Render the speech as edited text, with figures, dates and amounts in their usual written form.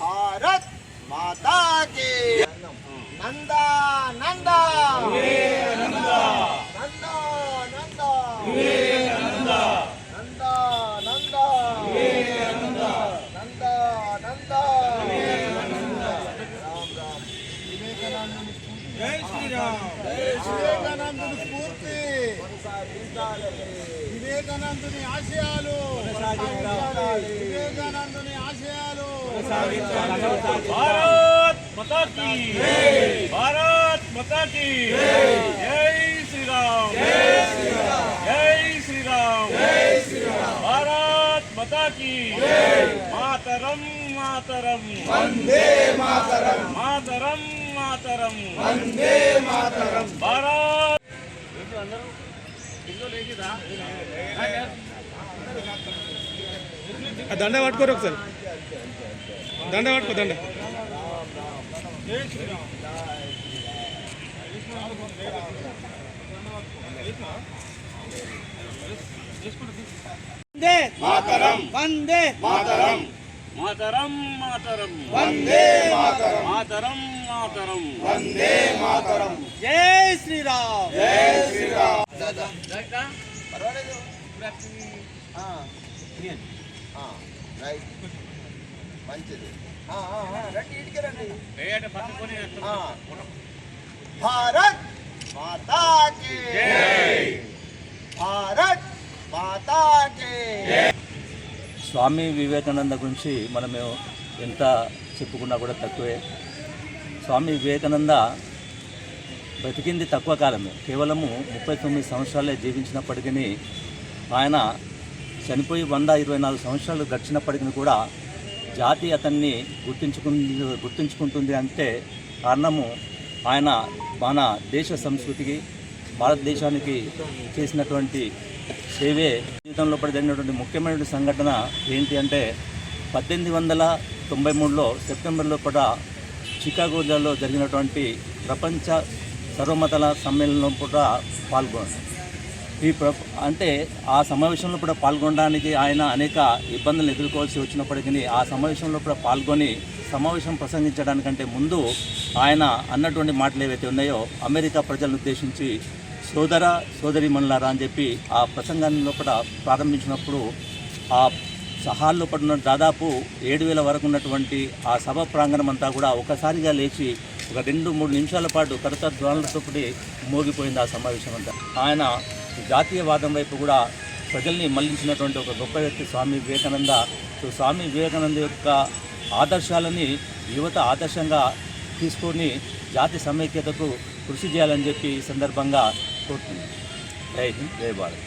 भारत माता की नंदा नंदा नंदा नंदा नंदा नंदा नंदा नंदा नंदा राम राम जय श्री राम వివేకానందుని స్ఫూర్తి వివేకానందుని ఆశయాలు వివేకానందుని ఆశయాలు भारत माता की भारत माता की जय श्री राम जय श्री राम जय श्री राम जय श्री राम भारत माता की मातरम मातरम వందే మాతరం मातरम मातरम వందే మాతరం भारत దండ పట్టుకోరు ఒకసారి దండ పట్టుకో దండ వందే మాతరం వందే మాతరం मातरम मातरम వందే మాతరం मातरम मातरम వందే మాతరం జై శ్రీరామ్ జై శ్రీరామ్ పర్వాలేదు రైట్ మంచిది రండి ఇంటికి రండి భారత్ మాతా కీ భారత్ మాతా కీ స్వామి వివేకానంద గురించి మనము ఎంత చెప్పుకున్నా కూడా తక్కువే. స్వామి వివేకానంద బ్రతికింది తక్కువ కాలమే, కేవలము 39 సంవత్సరాలే జీవించినప్పటికీ ఆయన చనిపోయి 124 సంవత్సరాలు గడిచినప్పటికీ కూడా జాతి అతన్ని గుర్తించుకుంటుంది అంటే కారణము ఆయన మన దేశ సంస్కృతికి భారతదేశానికి చేసినటువంటి సేవే. జీవితంలో జరిగినటువంటి ముఖ్యమైనటువంటి సంఘటన ఏంటి అంటే 1893లో సెప్టెంబర్లో కూడా చికాగోలో జరిగినటువంటి ప్రపంచ సర్వమతాల సమ్మేళనంలో కూడా పాల్గొన్నాడు. అంటే ఆ సమావేశంలో కూడా పాల్గొనడానికి ఆయన అనేక ఇబ్బందులు ఎదుర్కోవాల్సి వచ్చినప్పటికీ ఆ సమావేశంలో కూడా పాల్గొని సమావేశం ప్రసంగించడానికంటే ముందు ఆయన అన్నటువంటి మాటలు ఏవైతే ఉన్నాయో అమెరికా ప్రజలను ఉద్దేశించి సోదర సోదరీమణులారా అని చెప్పి ఆ ప్రసంగాన్ని లోపల ప్రారంభించినప్పుడు ఆ సహాల్లో పడిన దాదాపు 7,000 వరకు ఉన్నటువంటి ఆ సభ ప్రాంగణం అంతా కూడా ఒకసారిగా లేచి ఒక 2-3 నిమిషాల పాటు కరతాళధ్వనులతో మోగిపోయింది ఆ సమావేశం అంతా. ఆయన జాతీయవాదం వైపు కూడా ప్రజల్ని మళ్లించినటువంటి ఒక గొప్ప వ్యక్తి స్వామి వివేకానంద. సో స్వామి వివేకానంద యొక్క ఆదర్శాలని యువత ఆదర్శంగా తీసుకొని జాతి సమైక్యతకు కృషి చేయాలని చెప్పి ఈ సందర్భంగా కోరుతున్నాను. జై హింద్, జై భారత్.